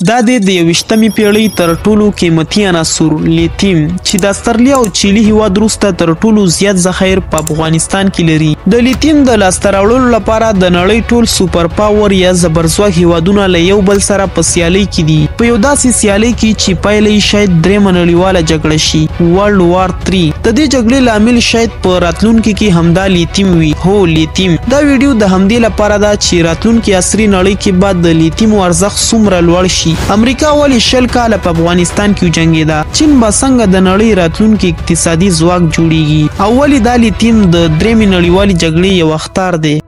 دا د 21مې پیړۍ تر ټولو قیمتي عنصر لیتیم چې د استرالیا او چیلي هیواد وروسته تر ټولو زیات ذخایر په افغانستان کې لري. د لیتیم د لاسته راوړلو لپاره د نړۍ ټول سوپر پاور یا زبرځواک هیوادونه له یو بل سره په سیالۍ کې دي، په یو داسې سیالۍ کې چې پایله یې شاید درېمه نړیواله جګړه شي، ورلد وار 3. د دې جګړې لامل شاید په راتلونکي کې همدا لیتیم وي. هو، لیتیم. دا ویډیو د همدې لپاره ده چې راتلونکي عصري نړۍ کې بعد د لیتیم ارزښت څومره لوړ شي. امریکا ولې 20 کاله په افغانستان کې وجنګېده؟ چین به څنګه د نړۍ راتلونکي اقتصادي ځواک جوړیږي؟ او ولې دا لیتیم د درېمې نړیوالې جګړې یو اخطار دی؟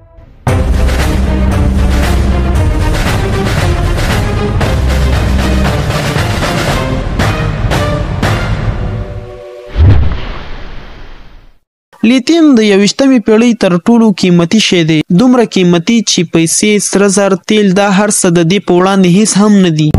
لیتیم د 21مې پیړۍ تر ټولو قیمتي شی دی، دومره قیمتي چې پیسې، سره زر، تیل، دا هر څه د دې په وړاندې هیڅ هم نه دي.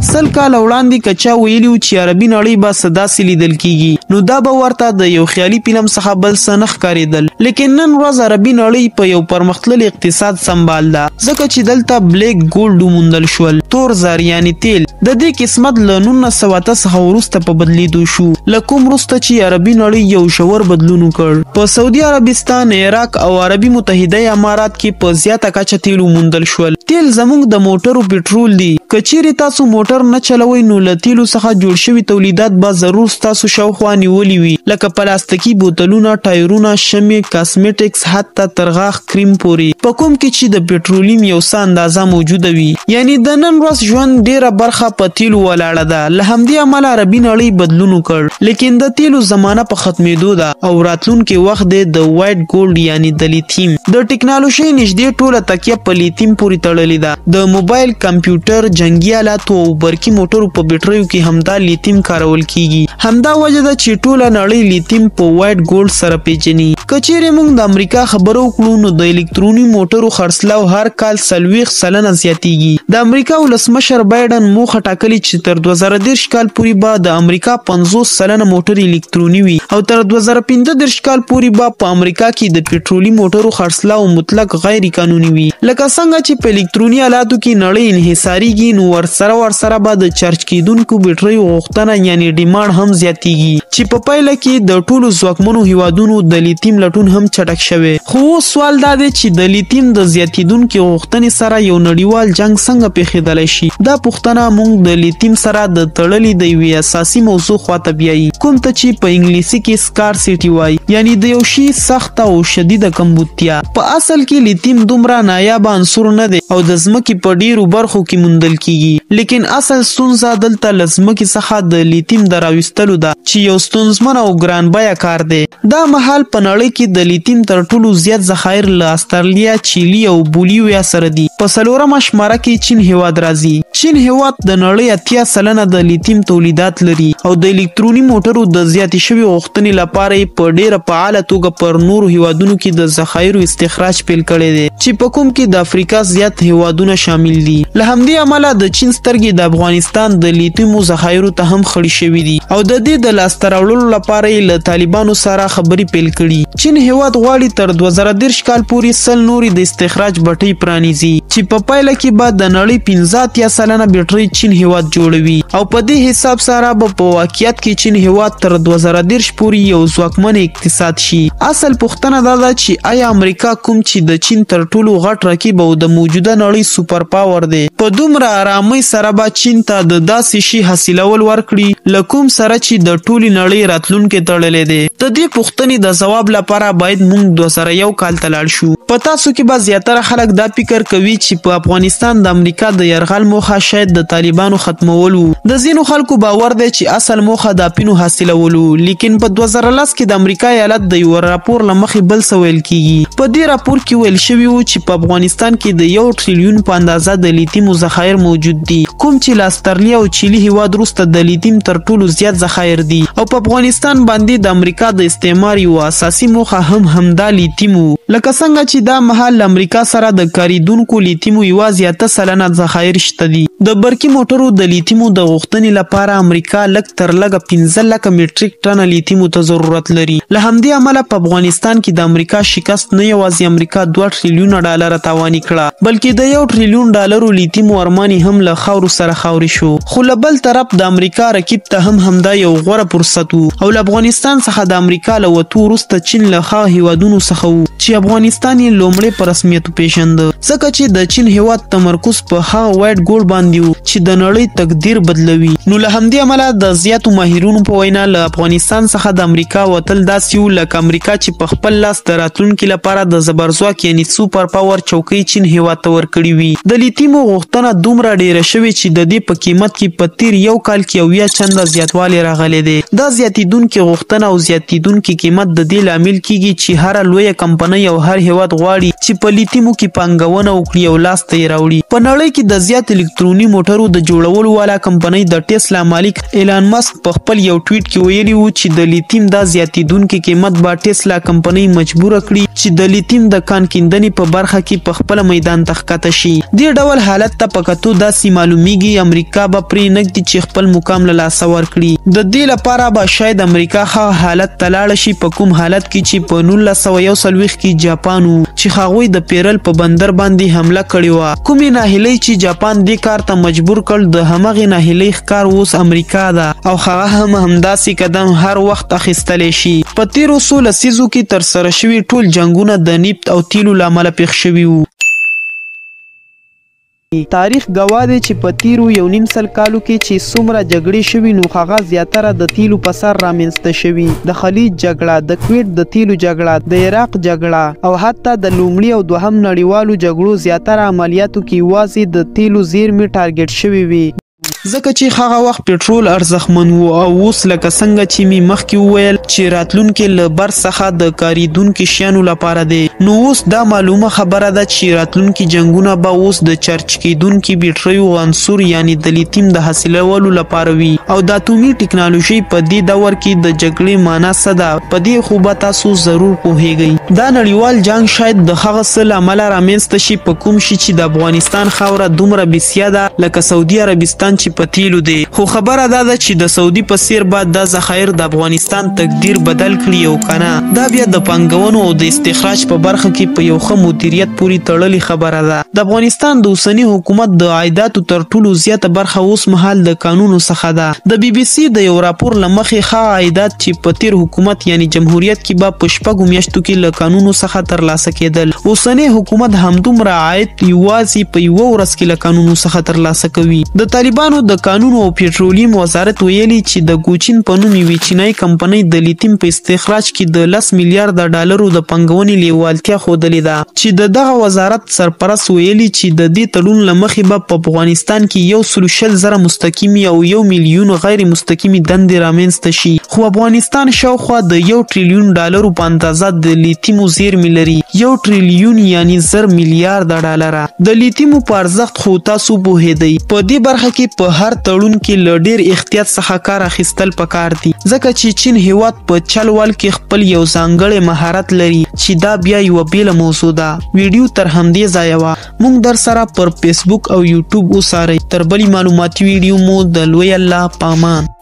100 کاله وړاندې که چا ویلي و چې عربي نړۍ به څه داسې لیدل کیږي، نو دا به ورته د یو خیالي فلم څخه بل څه نه ښکارېدل. لیکن نن ورځ عربي نړۍ په یو پرمختللي اقتصاد سمبال ده، ځکه چې دلته بلیک ګولډ وموندل شول، تور زر یعنې تیل. د دې قسمت له 1908 څخه وروسته په بدلیدو شو، له کوم وروسته چې عربي نړۍ یو ژور بدلون وکړ. په سعودي عربستان، عراق او عربي متحده امارات کې په زیاته کچه تیل وموندل شول. تیل زموږ د موټرو پټرول دی. که چیرې تاسو موټر نه چلوئ نو له تیلو څخه جوړ شوي تولیدات به ضرور ستاسو شاوخوا نیولي وي، لکه پلاستیکي بوتلونه، ټایرونه، شمې، کاسمیټکس، حتی تر غاښ کریم پورې، په کوم کې چې د پټرولیم یو څه اندازه موجوده وي. یعنی د نن ورځ ژوند ډیره برخه په تیلو ولاړه ده. له همدې امله عربي نړۍ بدلون وکړ. لیکن د تیلو زمانه په ختمېدو ده او راتلونکي وخت دی د وایټ ګولډ یعنی د لیتیم. د ټکنالوژۍ نږدې ټوله تکیه په لیتیم پورې تړلې ده. د موبایل، کمپیوټر، جنگي آلاتو او برقي موټرو په بیټریو کې همدا لیتیم کارول کیږي. همدا وجه ده چې ټوله نړۍ لیتیم په وایټ ګولډ سره پیژني. که چیرې موږ د امریکا خبرو وکړو نو د الکتروني موټرو خرڅلاو هر کال 40% زیاتیږي. د امریکا ولسمشر بایډن موخه ټاکلې چې تر 2030 کال پورې به د امریکا 50% موټر الکتروني وي او تر 2035 کال پورې به په امریکا کې د پټرولي موټرو خرڅلاو مطلق غیر قانوني وي. لکه څنګه چې په الکتروني آلاتو کې نړۍ انحصاریږي نو ورسره به د چارج کیدونکو بیټریو غوښتنه یعنی ډیمانډ هم زیاتیږي، چې په پایله کې د ټولو ځواکمنو هیوادونو د لیتیم لټون هم چټک شوی. خو اوس سوال دا دی چې د لیتیم د زیاتیدونکو غوښتنې سره یو نړیوال جنگ څنګه پیښیدلی شي؟ دا پوښتنه موږ د لیتیم سره د تړلې د یوې اساسي موضوع خواته بیایي، کوم ته چې په انګلیسي کې سکارسیټي وایي، یعنی د یو شي سخته او شدیده کمبودتیا. په اصل کې لیتیم دومره نایاب عنصر نه دی او د ځمکې په ډیرو برخو کې موندل کیږي. لیکن اصل ستونزه دلته له ځمکې څخه د لیتیم د راویستلو ده چې یو ستونزمن او ګران بیه کار دی. دا مهال په نړۍ کې د لیتیم تر ټولو زیات ذخایر له استرالیا، چیلي او بولیویا سره دي. په 4مه شماره کې چین هیواد راځي. چین هیواد د نړۍ 80% د لیتیم تولیدات لري او د الکتروني موټرو د زیاتې شوي غوښتنې لپاره په ډیره فعاله توګه پر نورو هیوادونو کې د ذخایرو استخراج پیل کړی دی، چې په کوم کې د افریقا زیات هیوادونه شامل دي. له همدې امله د چین سترګې د افغانستان د لیتیمو ذخایرو ته هم خړې شوي دي او د دې د لاسته راوړلو لپاره یې له طالبانو سره خبرې پیل کړي. چین هیواد غواړي تر 2030 کال پورې 100 نورې د استخراج بټۍ پرانیزي، چې په پایله کې به د نړۍ 15% بیټرۍ چین هیواد جوړوي او په دې حساب سره به په واقعیت کې چین هیواد تر 2030 پورې یو ځواکمن اقتصاد شي. اصل پوښتنه دا ده چې آیا امریکا کوم چې د چین تر ټولو غټ رقیب او د موجوده نړۍ سوپر پاور دی، په دومره آرامۍ سره به چین ته د داسې شي حاصلول ورکړي له کوم سره چې د ټولې نړۍ راتلونکی تړلی دی؟ د دې پوښتنې د ځواب لپاره باید موږ 2001 کال ته لاړ شو. په تاسو کې به زیاتره خلک دا فکر کوي چې په افغانستان د امریکا د یرغل موخه شاید د طالبانو ختمول وو. د ځینو خلکو باور دی چې اصل موخه د اپینو حاصلول وو. لیکن په 2010 کې د امریکا ایالت د یو راپور له مخې بل څه ویل کیږي. په دې راپور کې ویل شوي وو چې په افغانستان کې د 1 ټریلیون په اندازه د لیتیمو ذخایر موجود دي، کوم چې له استرالیا او چیلي هیواد وروسته د لیتیم تر ټولو زیات ذخایر دي. او په افغانستان باندې د امریکا د استعمار یو اساسي موخه هم همدا لیتیم وو. لکه څنګه چې دا مهال امریکا سره د کاریدونکو لیتیمو یوازې 8% ذخایر شته دي. د برقي موټرو د لیتیمو د غوښتنې لپاره امریکا لږ تر لږه 15 لکه میټریک ټنه لیتیمو ته ضرورت لري. له همدې امله په افغانستان کې د امریکا شکست نه یوازې امریکا 2 ټریلیونه ډالر تاواني کړه بلکې د 1 ټریلیون ډالرو لیتیمو ارماني هم له خاورو سره خاوري شو. خو له بل طرف د امریکا رقیب ته هم همدا یو غوره فرصت و او له افغانستان څخه د امریکا له وتو وروسته چین له هغه هیوادونو څخه و چې افغانستان یې لومړی په رسمیت وپېژنده ځکه چې د چین هیواد تمرکز په هغه وایټ ګولډ باندې و چې د نړۍ تقدیر بدلوي. نو له همدې امله د زیاتو ماهرینو په وینا له افغانستان څخه د امریکا وتل داسې و لکه امریکا چې په خپل لاس د راتلونکي لپاره د زبرځواک یعنی سوپر پاور چوکۍ چین هیواد ته ورکړې وي. د لیتیمو غوښتنه دومره ډیره شوې چې د دې په قیمت کې په تیر یو کال کې 90 چنده زیاتوالی راغلی دی. دا زیاتیدونکې غوښتنه او زیاتیدونکې قیمت د دې لامل کیږي چې هر لویه کمپنۍ او هر هیواد غواړي چې په لیتیمو کې پانګونه وکړي او لاس ته یې راوړي. په نړۍ کې د زیات الکتروني موټرو د جوړولو والا کمپنۍ د ټیسلا مالک ایلان ماسک په خپل یو ټویټ کې ویلي و چې د لیتیم دا زیاتیدونکې قیمت به ټیسلا کمپنۍ مجبوره کړي چې د لیتیم د کان کیندنې په برخه کې په خپل میدان ته ښکته شي. دې ډول حالت ته په کتو داسې معلومیږي امریکا به پرې نږدې چې خپل مقام له لاسه ورکړي. د دې لپاره به شاید امریکا ښه حالت ته لاړه شي په کوم حالت کې چې په 1941 کې جاپان و چې هغوی د پیرل په بندر باندې حمله کړې وه. کومې ناهیلۍ چې جاپان دې کار ته مجبور کړ د همغې ناهیلۍ ښکار اوس امریکا ده او هغه هم همداسې قدم هر وخت اخیستلی شي. په تیرو 100 لسیزو کې ترسره شوي ټول جنګونه د نفت او تیلو له امله پېښ شوي وو. تاریخ ګواه دی چې په تیرو 1.5 سل کالو کې چې څومره جګړې شوي نو هغه زیاتره د تیلو په سر رامنځته شوي. د خلیج جګړه، د کویټ د تیلو جګړه، د عراق جګړه او حتی د لومړي او دوهم نړیوالو جګړو زیاتره عملیاتو کې یوازې د تیلو زیرمې ټارګټ شوي وي ځکه چې هغه وخت پټرول ارزښتمن و او اوس لکه څنګه چې می مخکې وویل چې راتلونکي له بر څخه د کاریدونکو شیانو لپاره دی. نو اوس دا معلومه خبره ده چې راتلونکي جنګونه به اوس د چارج کیدونکو بیټریو عنصر یعنی د لیتیم د حاصلولو لپاره وي او د اټومي ټکنالوژي په دې دور کې د جګړې معنا څه ده په دې خو به تاسو ضرور پوهیږئ. دا نړیوال جنګ شاید د هغه څه له امله رامنځته شي په کوم شي چې د افغانستان خاوره دومره بسیا ده لکه سعودي عربستان چې په تیلو دی. خو خبره دا ده چې د سعودي په څیر بعد دا ذخایر د افغانستان تقدیر بدل کړي او کنه دا بیا د پانګونو او د استخراج په برخه کې په یو ښه مدیریت پورې تړلې خبره ده. د افغانستان د اوسني حکومت د عایداتو تر ټولو زیاته برخه اوس مهال د قانونو څخه ده. د بي بي سي د یو راپور له مخې ښه عایدات چې په تیر حکومت یعنی جمهوریت کې به په 6 میاشتو کې له قانونو څخه ترلاسه کېدل. اوسنی حکومت همدومره عاید یوازې په یوه ورځ کې له قانونو څخه ترلاسه کوي. د طالبانو د قانونو او پیټرولیم وزارت ویلي چې د ګوچین په نوم یوې چینایي کمپنۍ د لیتیم په استخراج کې د 10 میلیارډ ډالرو د پانګونې لیوالتیا ښودلې ده چې د دغه وزارت سرپرست ویلي چې د دې تړون له مخې به په افغانستان کې 140,000 مستقیمي او 1 میلیون غیر مستقیمي دندې رامنځته شي. خو افغانستان شاوخوا د 1 ټریلیون ډالرو په اندازه د لیتیمو زیرمې لري. 1 ټریلیون یعنی 1000 میلیارډ ډالر. د لیتیمو په ارزښت خو تاسو پوهیدئ. په دې برخه کې په هر تړون کې له ډیر احتیاط څخه کار اخیستل پکار دي ځکه چې چین هیواد په چلوال کې خپل یو ځانګړی مهارت لري چې دا بیا یو بیل موضوع ده. ویډیو تر همدې ځایه وه. موږ در سره پر فیسبوک او یوټیوب اوسئ. تر بلې معلوماتي ویډیو مو د لوی الله پامان.